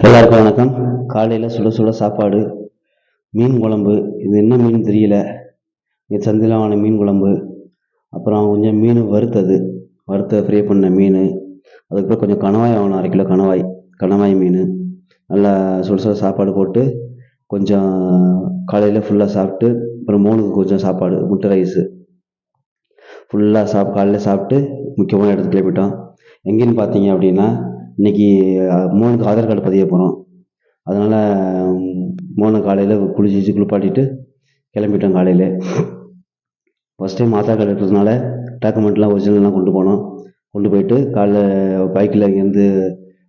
எல்லாருக்கும் வணக்கம். காலையில் சுட சுட சாப்பாடு, மீன் குழம்பு. இது என்ன மீன் தெரியல. இது சந்தையில் வாங்கின மீன் குழம்பு. அப்புறம் கொஞ்சம் மீன் வறுத்த ஃப்ரை பண்ண மீன். அதுக்கப்புறம் கொஞ்சம் கணவாய் வாங்கினோம், 1/2 கிலோ கணவாய் மீன். நல்லா சுட சுட சாப்பாடு போட்டு கொஞ்சம் காலையில் ஃபுல்லாக சாப்பிட்டு, அப்புறம் 3க்கு கொஞ்சம் சாப்பாடு, முட்டை ரைஸு ஃபுல்லாக காலையில் சாப்பிட்டு முக்கியமான இடத்துக்கு கிளம்பிட்டோம். எங்கேன்னு பார்த்தீங்க அப்படின்னா, இன்றைக்கி 3க்கு ஆதார் கார்டு பதிய போகிறோம். அதனால் 3 காலையில் குளிப்பாட்டிட்டு கிளம்பிட்டோம். காலையில் ஃபஸ்ட் டைம் ஆதார் கார்டு எடுக்கிறதுனால டாக்குமெண்ட்லாம் ஒரிஜினல்லாம் கொண்டு போயிட்டு காலைல பைக்கில் இங்கேருந்து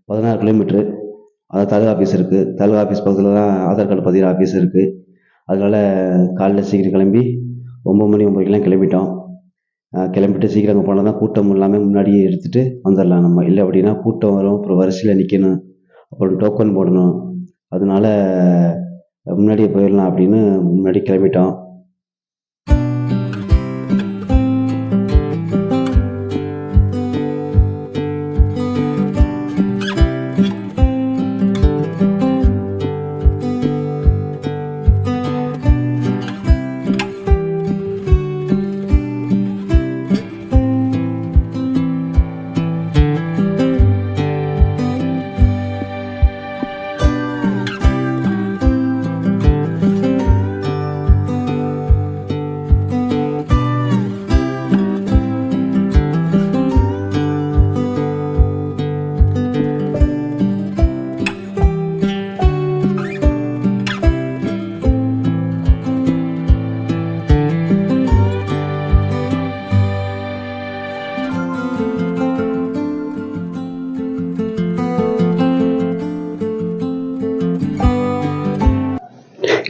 16 கிலோமீட்ரு. அதாவது தாலுகா ஆஃபீஸ் இருக்குது. தாலுகா ஆஃபீஸ் பக்கத்தில் தான் ஆதார் கார்டு பதிகிற ஆஃபீஸ் இருக்குது. அதனால் காலைல சீக்கிரம் கிளம்பி 9 மணி 9:30 கிளம்பிட்டோம். கிளம்பிட்டு சீக்கிரம் அங்கே போனால் தான் கூட்டம் இல்லாமல் முன்னாடியே எடுத்துகிட்டு வந்துடலாம். நம்ம இல்லை அப்படின்னா கூட்டம் வரும், அப்புறம் வரிசையில் நிற்கணும், அப்புறம் டோக்கன் போடணும். அதனால முன்னாடியே போயிடலாம் அப்படின்னு முன்னாடி கிளம்பிட்டோம்.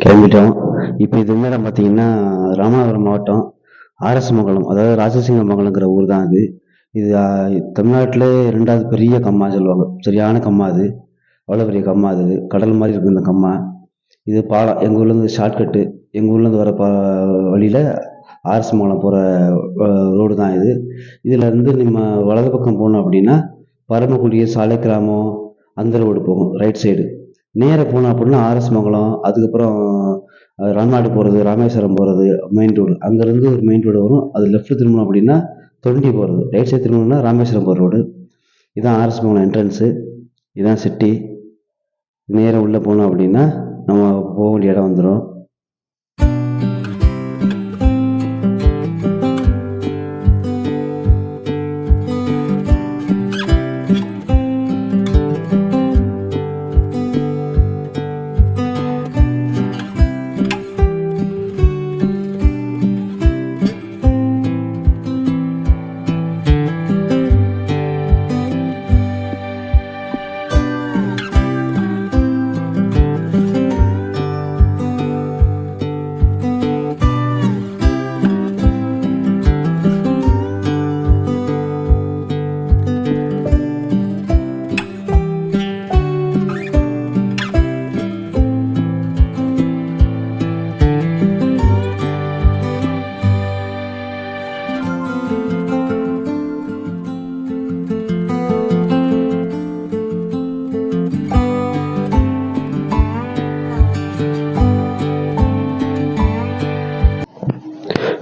கிளம்பிட்டோம். இப்போ இது என்னடா பார்த்தீங்கன்னா, ராமநாதபுரம் மாவட்டம் ஆர்எஸ்மங்கலம், அதாவது ராஜசிங்கமங்கலங்கிற ஊர் தான் அது. இது தமிழ்நாட்டிலே 2வது பெரிய கம்மா சொல்லுவாங்க. சரியான கம்மா அது. அவ்வளோ பெரிய கம்மா அது. கடல் மாதிரி இருக்கும் இந்த கம்மா. இது பாலம். எங்கள் ஊர்லேருந்து ஷார்ட்கட்டு. எங்கள் ஊர்லேருந்து வர வழியில் ஆர்எஸ்மங்கலம் போகிற ரோடு தான் இது. இதிலேருந்து நம்ம வலது பக்கம் போனோம் அப்படின்னா பரமக்குடி, சாலை கிராமம், அந்த ரோடு போகும் ரைட் சைடு. நேராக போனோம் அப்படின்னா ஆர்எஸ்மங்கலம், அதுக்கப்புறம் ராம்நாடு போகிறது, ராமேஸ்வரம் போகிறது மெயின் ரோடு. அங்கேருந்து ஒரு மெயின் ரோடு வரும். அது லெஃப்ட் திரும்பணும் அப்படின்னா தொண்டி போகிறது, ரைட் சைடு திரும்பணும்னா ராமேஸ்வரம் போகிற ரோடு. இதுதான் ஆர்எஸ்மங்கலம் என்ட்ரன்ஸு. இதுதான் சிட்டி. நேராக உள்ளே போனோம் அப்படின்னா நம்ம போக வேண்டிய இடம் வந்துடும்.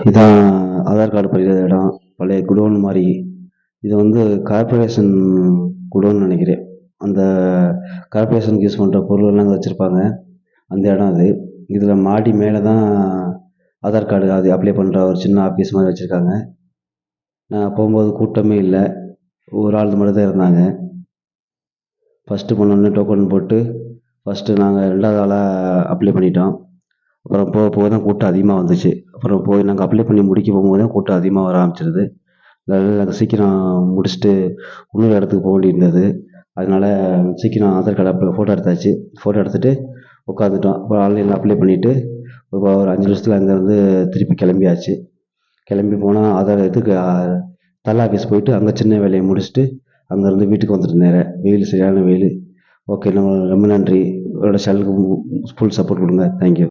இதான் ஆதார் கார்டு பதிகிற இடம். பழைய குடோன் மாதிரி. இது வந்து கார்பரேஷன் குடோன்னு நினைக்கிறேன். அந்த கார்பரேஷனுக்கு யூஸ் பண்ணுற பொருளெல்லாம் அங்கே வச்சுருப்பாங்க. அந்த இடம் அது. இதில் மாடி மேலே தான் ஆதார் கார்டு அது அப்ளை பண்ணுற ஒரு சின்ன ஆஃபீஸ் மாதிரி வச்சுருக்காங்க. நான் போகும்போது கூட்டமே இல்லை, ஒரு ஆள் மட்டும் தான் இருந்தாங்க. ஃபஸ்ட்டு போனோடனே டோக்கன் போட்டு ஃபஸ்ட்டு நாங்கள் 2வது ஆளாக அப்ளை பண்ணிட்டோம். அப்புறம் போக போக தான் கூட்டம் அதிகமாக வந்துச்சு. அப்புறம் போய் நாங்கள் அப்ளை பண்ணி முடிக்க போகும்போது தான் கூட்டம் அதிகமாக வர ஆரம்பிச்சிருது. நாங்கள் சீக்கிரம் முடிச்சுட்டு இன்னொரு இடத்துக்கு போக வேண்டியிருந்தது. அதனால் சீக்கிரம் ஆதார் கார்டு ஃபோட்டோ எடுத்தாச்சு. ஃபோட்டோ எடுத்துகிட்டு உட்காந்துட்டோம். அப்புறம் ஆன்லைனில் அப்ளை பண்ணிவிட்டு ஒரு 5 நிமிஷத்தில் அங்கேருந்து திருப்பி கிளம்பியாச்சு. கிளம்பி போனால் ஆதார் இதுக்கு தாலுகா ஆஃபீஸ் போயிட்டு அங்கே சின்ன வேலையை முடிச்சுட்டு அங்கேருந்து வீட்டுக்கு வந்துட்டு நேராக. வெயில், சரியான வெயில். ஓகே, ரொம்ப நன்றி. உங்களோட சேனலுக்கு ஃபுல் சப்போர்ட் கொடுங்க. தேங்க்யூ.